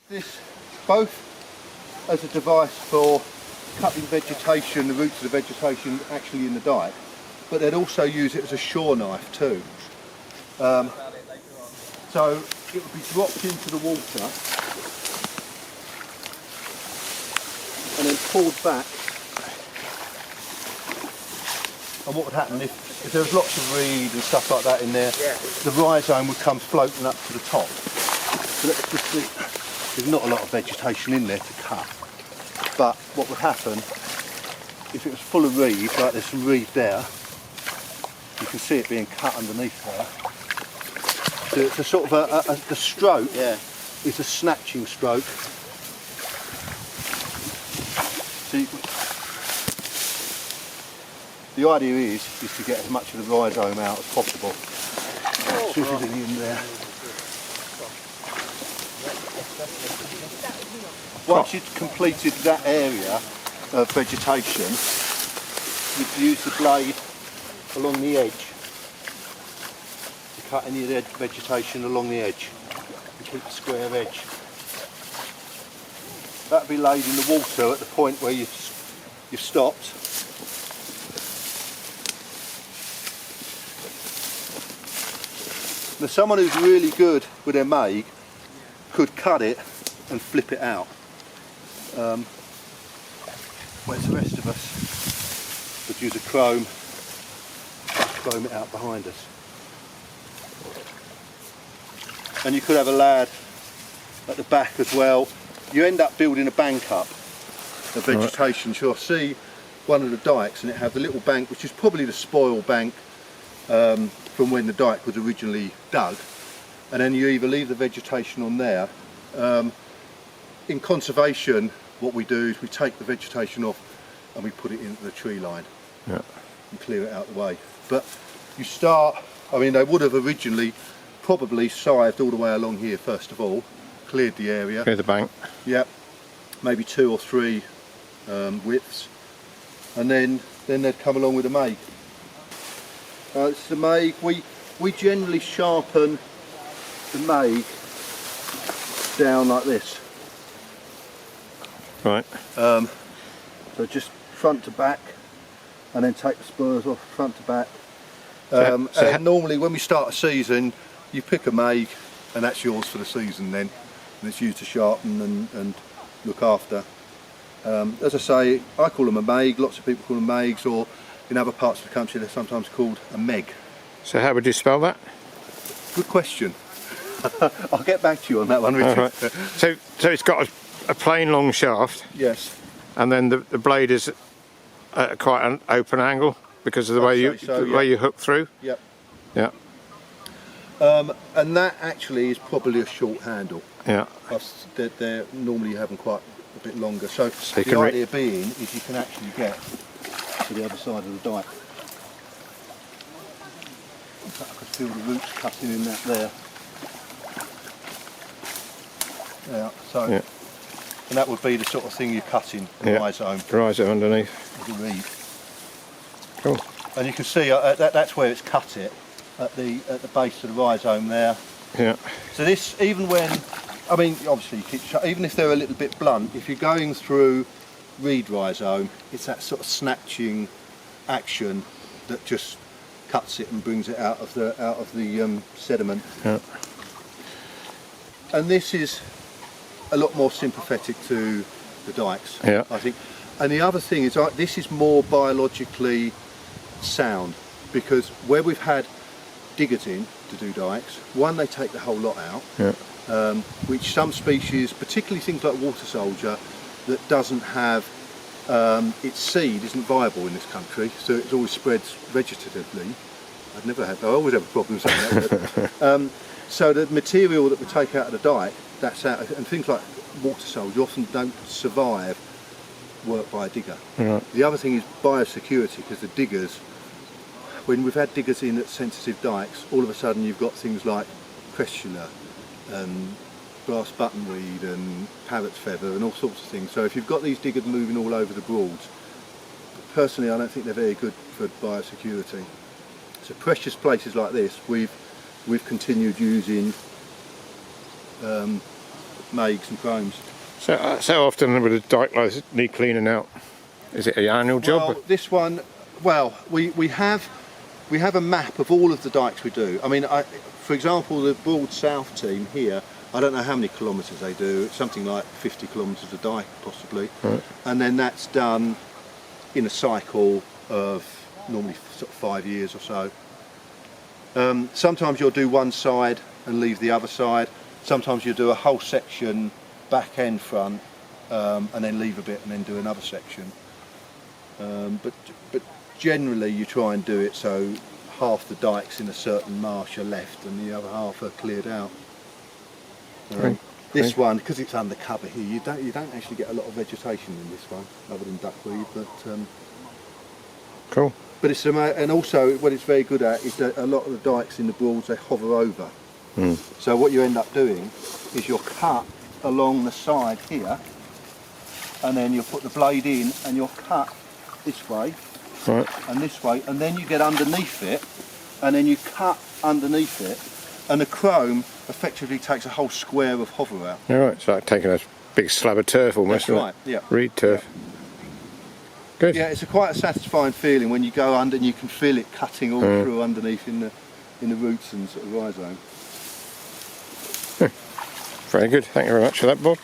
This both as a device for cutting vegetation, the roots of the vegetation actually in the dike, but they'd also use it as a shore knife too. So it would be dropped into the water and then pulled back. And what would happen if there was lots of reed and stuff like that in there, the rhizome would come floating up to the top. So let's just see, there's not a lot of vegetation in there to cut. But what would happen, if it was full of reed, like there's some reed there, you can see it being cut underneath there. So it's a sort of the stroke is a snatching stroke. So the idea is to get as much of the rhizome out as possible. See if there's any in there. Once you've completed that area of vegetation, you'd use the blade along the edge to cut any of the vegetation along the edge and keep a square edge. That'll be laid in the water at the point where you've stopped. Now someone who's really good with their Maig could cut it and flip it out. Whereas the rest of us would use a chrome it out behind us. And you could have a lad at the back as well. You end up building a bank up of vegetation. Right. So you'll see one of the dikes and it have the little bank, which is probably the spoil bank from when the dike was originally dug. And then you either leave the vegetation on there. In conservation, what we do is we take the vegetation off and we put it into the tree line and clear it out of the way. But you start, I mean, they would have originally probably scythed all the way along here first of all, cleared the area. Clear the bank. Yep, maybe 2 or 3 widths, and then they'd come along with a Maig. It's the Maig. We generally sharpen the Maig down like this. Right. So just front to back, and then take the spurs off front to back. And normally when we start a season, you pick a Maig, and that's yours for the season then, and it's used to sharpen and look after. As I say, I call them a Maig, lots of people call them Maigs, or in other parts of the country they're sometimes called a Maig. So how would you spell that? Good question. I'll get back to you on that one, Richard. Right. So it's got a plain long shaft. Yes. And then the blade is at quite an open angle because of the way you hook through. Yep. Yeah. And that actually is probably a short handle. Yeah. They normally have them quite a bit longer. So the idea being is you can actually get to the other side of the dike. In fact, I could feel the roots cutting in that there. Yeah. So. Yeah. And that would be the sort of thing you're cutting, the rhizome. Rhizome underneath. With the reed. Cool. And you can see that's where it's cut it, at the base of the rhizome there. Yeah. So this, even when, I mean, obviously, even if they're a little bit blunt, if you're going through reed rhizome, it's that sort of snatching action that just cuts it and brings it out of the sediment. Yeah. And this is a lot more sympathetic to the dikes, I think. And the other thing is, this is more biologically sound, because where we've had diggers in to do dikes, one, they take the whole lot out, which some species, particularly things like water soldier, that doesn't have its seed isn't viable in this country, so it always spreads vegetatively. I've never had, I always have a problem saying that. But, so the material that we take out of the dike, that's out, and things like water soldier often don't survive work by a digger. Right. The other thing is biosecurity, because the diggers, when we've had diggers in at sensitive dikes, all of a sudden you've got things like cressula and grass buttonweed and parrot's feather and all sorts of things. So if you've got these diggers moving all over the Broads, personally I don't think they're very good for biosecurity. So precious places like this, we've continued using Maigs and chromes. So often would a dike like this need cleaning out? Is it an annual job? Well, this one, well, we have a map of all of the dikes we do. I mean, for example, the Broad South team here, I don't know how many kilometres they do. It's something like 50 kilometres a dike, possibly. Right. And then that's done in a cycle of normally sort of 5 years or so. Sometimes you'll do one side and leave the other side. Sometimes you'll do a whole section, back and front, and then leave a bit and then do another section. But generally you try and do it so half the dikes in a certain marsh are left and the other half are cleared out. This one, because it's under cover here, you don't actually get a lot of vegetation in this one, other than duckweed. But cool. But it's and also what it's very good at is that a lot of the dikes in the Broads they hover over. So what you end up doing is you'll cut along the side here, and then you'll put the blade in, and you'll cut this way, right, and this way, and then you get underneath it, and then you cut underneath it, and the chrome effectively takes a whole square of hover out. All right, it's like taking a big slab of turf almost. That's right, yeah. Reed turf. Yeah. Good. Yeah, it's quite a satisfying feeling when you go under and you can feel it cutting all through underneath in the roots and sort of rhizome. Very good. Thank you very much for that, Bob.